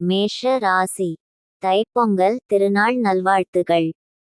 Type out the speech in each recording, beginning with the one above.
மேஷ ராசி. தைப்பொங்கல் திருநாள் நல்வாழ்த்துகள்.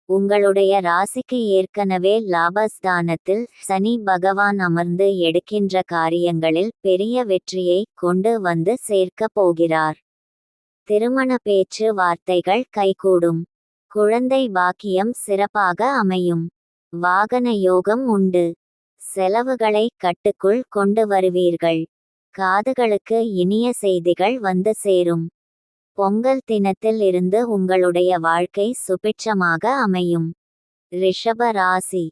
உங்களுடைய ராசிக்கு ஏற்கனவே லாபஸ்தானத்தில் சனி பகவான் அமர்ந்து எடுக்கின்ற காரியங்களில் பெரிய வெற்றியை கொண்டு வந்து சேர்க்கப் போகிறார். திருமண பேச்சு வார்த்தைகள் கைகூடும். குழந்தை பாக்கியம் சிறப்பாக அமையும். வாகன யோகம் உண்டு. செலவுகளை கட்டுக்குள் கொண்டு வருவீர்கள். காதுகளுக்கு இனிய செய்திகள் வந்து சேரும். பொங்கல் தினத்தில் இருந்து உங்களுடைய வாழ்க்கை சுபிட்சமாக அமையும். ரிஷப ராசி.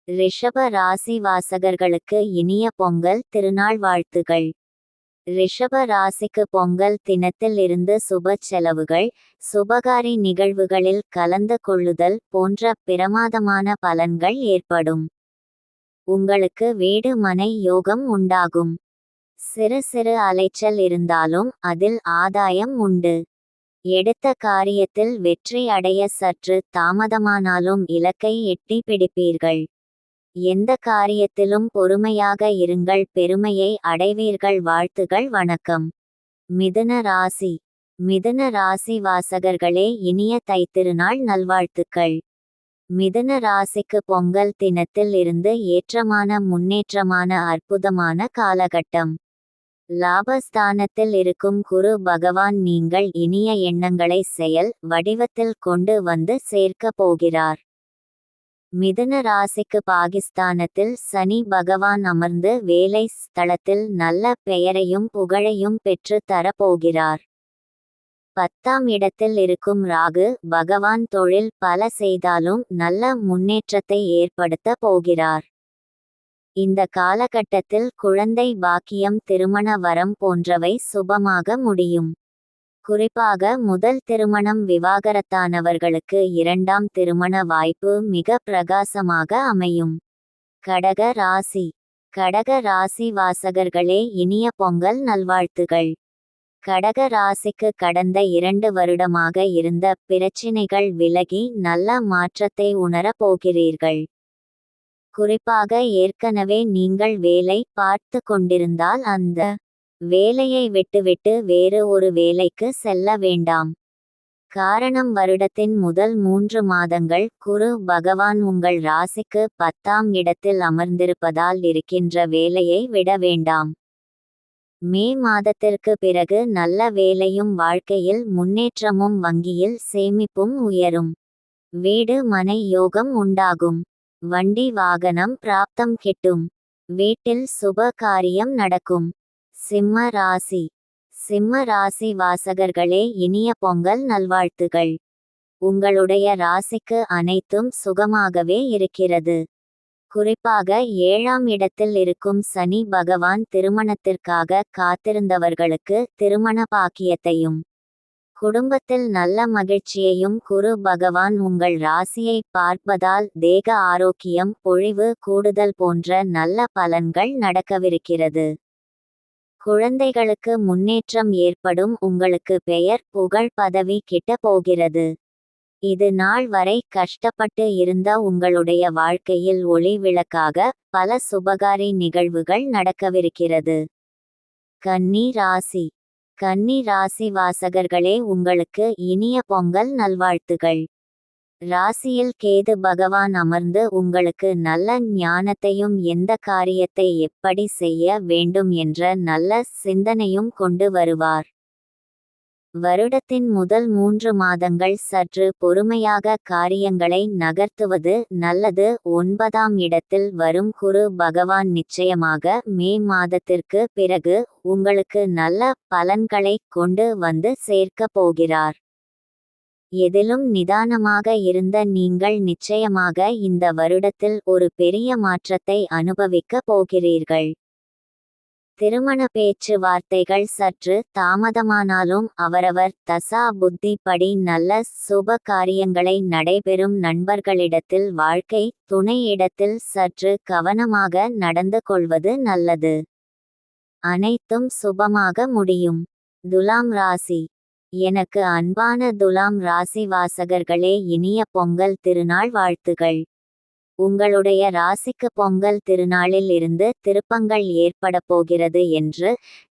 ரிஷப ராசி வாசகர்களுக்கு இனிய பொங்கல் திருநாள் வாழ்த்துகள். ரிஷப ராசிக்கு பொங்கல் தினத்தில் இருந்து சுப செலவுகள், சுபகாரி நிகழ்வுகளில் கலந்து கொள்ளுதல் போன்ற பிரமாதமான பலன்கள் ஏற்படும். உங்களுக்கு வீடு மனை யோகம் உண்டாகும். சிறு சிறு அலைச்சல் இருந்தாலும் அதில் ஆதாயம் உண்டு. எடுத்த காரியத்தில் வெற்றி அடைய சற்று தாமதமானாலும் இலக்கை எட்டி பிடிப்பீர்கள். எந்த காரியத்திலும் பொறுமையாக இருங்கள், பெருமையை அடைவீர்கள். வாழ்த்துகள். வணக்கம். மிதுன ராசி. மிதுன ராசி வாசகர்களே, இனிய தைத்திருநாள் நல்வாழ்த்துக்கள். மிதுன ராசிக்கு பொங்கல் தினத்தில் இருந்து ஏற்றமான முன்னேற்றமான அற்புதமான காலகட்டம். லாபஸ்தானத்தில் இருக்கும் குரு பகவான் நீங்கள் இனிய எண்ணங்களை செயல் வடிவத்தில் கொண்டு வந்து சேர்க்க போகிறார். மிதுன ராசிக்கு பாகிஸ்தானத்தில் சனி பகவான் அமர்ந்து வேலை ஸ்தலத்தில் நல்ல பெயரையும் புகழையும் பெற்று தரப்போகிறார். 10ஆம் இடத்தில் இருக்கும் ராகு பகவான் தொழில் பல செய்தாலும் நல்ல முன்னேற்றத்தை ஏற்படுத்த போகிறார். இந்த காலகட்டத்தில் குழந்தை பாக்கியம், திருமண வரம் போன்றவை சுபமாக முடியும். குறிப்பாக முதல் திருமணம் விவாகரத்தானவர்களுக்கு 2ஆம் திருமண வாய்ப்பு மிக பிரகாசமாக அமையும். கடக ராசி. கடக ராசி வாசகர்களே, இனிய பொங்கல் நல்வாழ்த்துகள். கடக ராசிக்கு கடந்த 2 வருடமாக இருந்த பிரச்சினைகள் விலகி நல்ல மாற்றத்தை உணரப் போகிறீர்கள். குறிப்பாக ஏற்கனவே நீங்கள் வேலை பார்த்து கொண்டிருந்தால் அந்த வேலையை விட்டுவிட்டு வேறு ஒரு வேலைக்கு செல்ல வேண்டாம். காரணம், வருடத்தின் முதல் 3 மாதங்கள் குரு பகவான் உங்கள் ராசிக்கு 10ஆம் இடத்தில் அமர்ந்திருப்பதால் இருக்கின்ற வேலையை விட வேண்டாம். மே மாதத்திற்கு பிறகு நல்ல வேலையும் வாழ்க்கையில் முன்னேற்றமும் வங்கியில் சேமிப்பும் உயரும். வீடு மனை யோகம் உண்டாகும். வண்டி வாகனம் பிராப்தம் கிட்டும். வீட்டில் சுப காரியம் நடக்கும். சிம்ம ராசி. சிம்ம ராசி வாசகர்களே, இனிய பொங்கல் நல்வாழ்த்துகள். உங்களுடைய ராசிக்கு அனைத்தும் சுகமாகவே இருக்கிறது. குறிப்பாக 7ஆம் இடத்தில் இருக்கும் சனி பகவான் திருமணத்திற்காக காத்திருந்தவர்களுக்கு திருமண பாக்கியத்தையும் குடும்பத்தில் நல்ல மகிழ்ச்சியையும் குரு பகவான் உங்கள் ராசியை பார்ப்பதால் தேக ஆரோக்கியம், பொழிவு கூடுதல் போன்ற நல்ல பலன்கள் நடக்கவிருக்கிறது. குழந்தைகளுக்கு முன்னேற்றம் ஏற்படும். உங்களுக்கு பெயர் புகழ் பதவி கிட்ட போகிறது. இது நாள் வரை கஷ்டப்பட்டு இருந்த உங்களுடைய வாழ்க்கையில் ஒளி விளக்காக பல சுபகாரி நிகழ்வுகள் நடக்கவிருக்கிறது. கன்னி ராசி. கன்னி ராசி வாசகர்களே, உங்களுக்கு இனிய பொங்கல் நல்வாழ்த்துகள். ராசியில் கேது பகவான் அமர்ந்து உங்களுக்கு நல்ல ஞானத்தையும் எந்த காரியத்தை எப்படி செய்ய வேண்டும் என்ற நல்ல சிந்தனையும் கொண்டு வருவார். வருடத்தின் முதல் 3 மாதங்கள் சற்று பொறுமையாக காரியங்களை நகர்த்துவது நல்லது. 9ஆம் இடத்தில் வரும் குரு பகவான் நிச்சயமாக மே மாதத்திற்கு பிறகு உங்களுக்கு நல்ல பலன்களை கொண்டு வந்து சேர்க்க போகிறார். எதிலும் நிதானமாக இருந்த நீங்கள் நிச்சயமாக இந்த வருடத்தில் ஒரு பெரிய மாற்றத்தை அனுபவிக்க போகிறீர்கள். திருமண பேச்சு வார்த்தைகள் சற்று தாமதமானாலும் அவரவர் தசா புத்தி படி நல்ல சுப காரியங்களை நடைபெறும். நண்பர்களிடத்தில், வாழ்க்கை துணையிடத்தில் சற்று கவனமாக நடந்து கொள்வது நல்லது. அனைத்தும் சுபமாக முடியும். துலாம் ராசி. எனக்கு அன்பான துலாம் ராசி வாசகர்களே, இனிய பொங்கல் திருநாள் வாழ்த்துகள். உங்களுடைய ராசிக்கு பொங்கல் திருநாளில் இருந்து திருப்பங்கள் ஏற்பட போகிறது என்று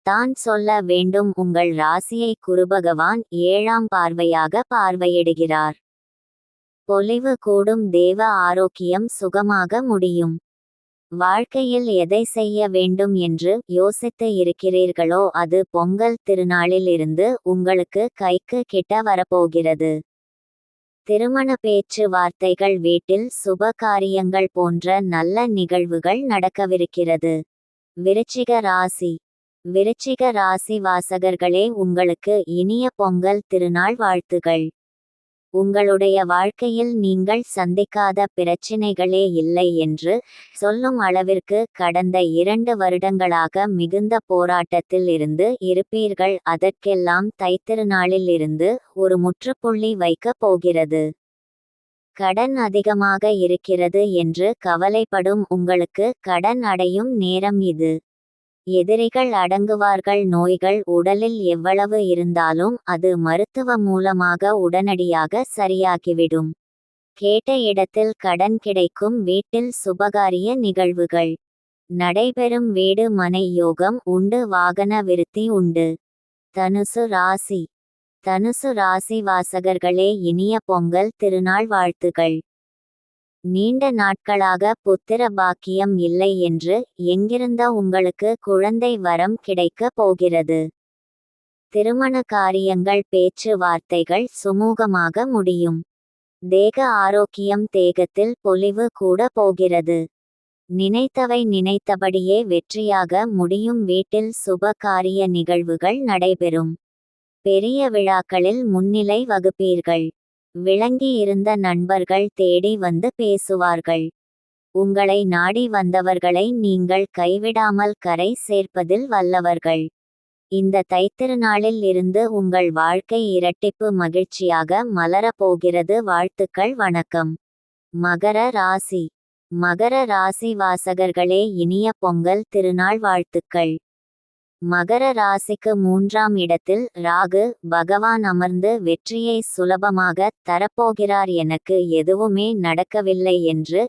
தான் சொல்ல வேண்டும். உங்கள் ராசியை குருபகவான் 7ஆம் பார்வையாக பார்வையிடுகிறார். பொலிவு கூடும். தேவ ஆரோக்கியம். சுகமாக முடியும். வாழ்க்கையில் எதை செய்ய வேண்டும் என்று யோசித்து இருக்கிறீர்களோ அது பொங்கல் திருநாளில் இருந்து உங்களுக்கு கைக்கு கிட்ட வரப்போகிறது. திருமண பேச்சு வார்த்தைகள், வீட்டில் சுப காரியங்கள் போன்ற நல்ல நிகழ்வுகள் நடக்கவிருக்கிறது. விருச்சிக ராசி. விருச்சிக ராசி வாசகர்களே, உங்களுக்கு இனிய பொங்கல் திருநாள் வாழ்த்துகள். உங்களுடைய வாழ்க்கையில் நீங்கள் சந்திக்காத பிரச்சினைகளே இல்லை என்று சொல்லும் அளவிற்கு கடந்த 2 வருடங்களாக மிகுந்த போராட்டத்தில் இருந்து இருப்பீர்கள். அதற்கெல்லாம் தைத்திருநாளில் இருந்து ஒரு முற்றுப்புள்ளி வைக்கப் போகிறது. கடன் அதிகமாக இருக்கிறது என்று கவலைப்படும் உங்களுக்கு கடன் அடையும் நேரம் இது. எதிரிகள் அடங்குவார்கள். நோய்கள் உடலில் எவ்வளவு இருந்தாலும் அது மருத்துவ மூலமாக உடனடியாக சரியாகிவிடும். கேட்ட இடத்தில் கடன் கிடைக்கும். வீட்டில் சுபகாரிய நிகழ்வுகள் நடைபெறும். வீடு மனை யோகம் உண்டு. வாகன விருத்தி உண்டு. தனுசு ராசி. தனுசு ராசி வாசகர்களே, இனிய பொங்கல் திருநாள் வாழ்த்துகள். நீண்ட நாட்களாக புத்திர பாக்கியம் இல்லை என்று எங்கிருந்த உங்களுக்கு குழந்தை வரம் கிடைக்க போகிறது. திருமண காரியங்கள், பேச்சு வார்த்தைகள் சுமூகமாக முடியும். தேக ஆரோக்கியம். தேகத்தில் பொலிவு கூட போகிறது. நினைத்தவை நினைத்தபடியே வெற்றியாக முடியும். வீட்டில் சுப காரிய நிகழ்வுகள் நடைபெறும். பெரிய விழாக்களில் முன்னிலை வகுப்பீர்கள். விளங்கி இருந்த நண்பர்கள் தேடி வந்து பேசுவார்கள். உங்களை நாடி வந்தவர்களை நீங்கள் கைவிடாமல் கரை சேர்ப்பதில் வல்லவர்கள். இந்த தைத்திருநாளில் இருந்து உங்கள் வாழ்க்கை இரட்டிப்பு மகிழ்ச்சியாக மலரப் போகிறது. வாழ்த்துக்கள். வணக்கம். மகர ராசி. மகர ராசி வாசகர்களே, இனிய பொங்கல் திருநாள் வாழ்த்துக்கள். மகர ராசிக்கு 3ஆம் இடத்தில் ராகு பகவான் அமர்ந்து வெற்றியை சுலபமாக தரப்போகிறார். எனக்கு எதுவுமே நடக்கவில்லை என்று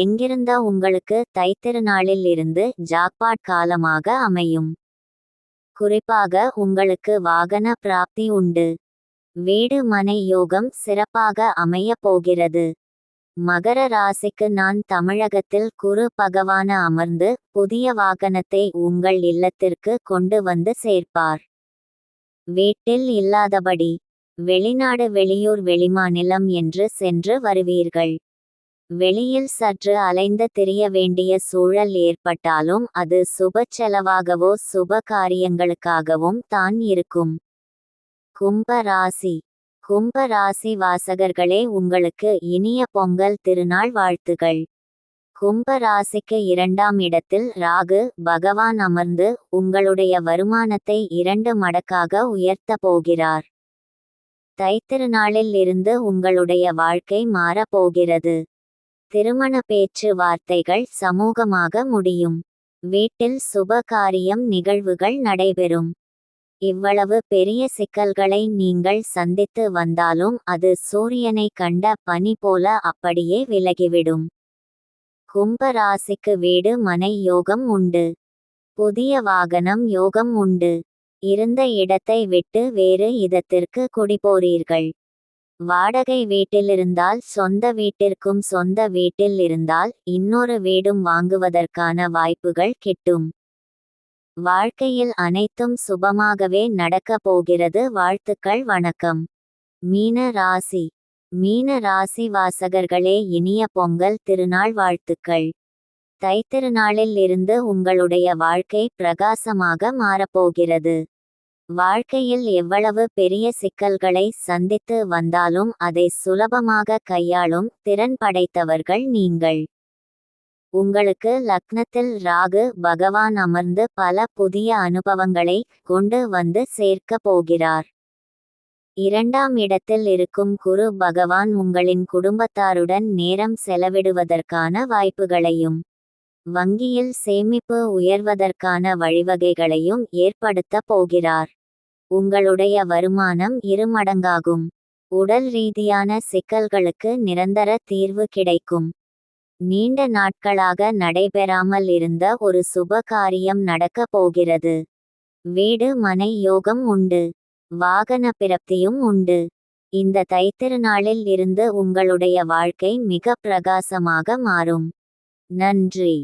எங்கிருந்த உங்களுக்கு தைத்திருநாளில் இருந்து ஜாக்பாட் காலமாக அமையும். குறிப்பாக உங்களுக்கு வாகன பிராப்தி உண்டு. வீடு மனை யோகம் சிறப்பாக அமைய போகிறது. மகர ராசிக்கு நான் தமிழகத்தில் குரு பகவான அமர்ந்து புதிய வாகனத்தை உங்கள் இல்லத்திற்கு கொண்டு வந்து சேர்ப்பார். வீட்டில் இல்லாதபடி வெளிநாடு, வெளியூர், வெளிமாநிலம் என்று சென்று வருவீர்கள். வெளியில் சற்று அலைந்து திரிய வேண்டிய சூழல் ஏற்பட்டாலும் அது சுப செலவாகவோ சுப காரியங்களுக்காகவும் தான் இருக்கும். கும்ப ராசி. கும்ப ராசி வாசகர்களே, உங்களுக்கு இனிய பொங்கல் திருநாள் வாழ்த்துகள். கும்ப ராசிக்கு 2ஆம் இடத்தில் ராகு பகவான் அமர்ந்து உங்களுடைய வருமானத்தை 2 மடக்காக உயர்த்த போகிறார். தைத்திருநாளில் இருந்து உங்களுடைய வாழ்க்கை மாறப் போகிறது. திருமண பேச்சு வார்த்தைகள் சமூகமாக முடியும். வீட்டில் சுப காரியம் நிகழ்வுகள் நடைபெறும். இவ்வளவு பெரிய சிக்கல்களை நீங்கள் சந்தித்து வந்தாலும் அது சூரியனை கண்ட பனி போல அப்படியே விலகிவிடும். கும்ப ராசிக்கு வீடு மனை யோகம் உண்டு. புதிய வாகனம் யோகம் உண்டு. இருந்த இடத்தை விட்டு வேறு இடத்திற்கு குடிபோறீர்கள். வாடகை வீட்டிலிருந்தால் சொந்த வீட்டிற்கும், சொந்த வீட்டில் இருந்தால் இன்னொரு வீடும் வாங்குவதற்கான வாய்ப்புகள் கிட்டும். வாழ்க்கையில் அனைத்தும் சுபமாகவே நடக்க போகிறது. வாழ்த்துக்கள். வணக்கம். மீன ராசி. மீன ராசி வாசகர்களே, இனிய பொங்கல் திருநாள் வாழ்த்துக்கள். தைத்திருநாளில் இருந்து உங்களுடைய வாழ்க்கை பிரகாசமாக மாறப்போகிறது. வாழ்க்கையில் எவ்வளவு பெரிய சிக்கல்களை சந்தித்து வந்தாலும் அதை சுலபமாக கையாளும் திறன் படைத்தவர்கள் நீங்கள். உங்களுக்கு லக்னத்தில் ராகு பகவான் அமர்ந்து பல புதிய அனுபவங்களை கொண்டு வந்து சேர்க்க போகிறார். 2ஆம் இடத்தில் இருக்கும் குரு பகவான் உங்களின் குடும்பத்தாருடன் நேரம் செலவிடுவதற்கான வாய்ப்புகளையும் வங்கியில் சேமிப்பு உயர்வதற்கான வழிவகைகளையும் ஏற்படுத்த போகிறார். உங்களுடைய வருமானம் 2 மடங்காகும். உடல் ரீதியான சிக்கல்களுக்கு நிரந்தர தீர்வு கிடைக்கும். நீண்ட நாட்களாக நடைபெறாமல் இருந்த ஒரு சுப காரியம் நடக்கப் போகிறது. வீடு மனை யோகம் உண்டு. வாகன பிராப்தியும் உண்டு. இந்த தைத்திருநாளில் இருந்து உங்களுடைய வாழ்க்கை மிக பிரகாசமாக மாறும். நன்றி.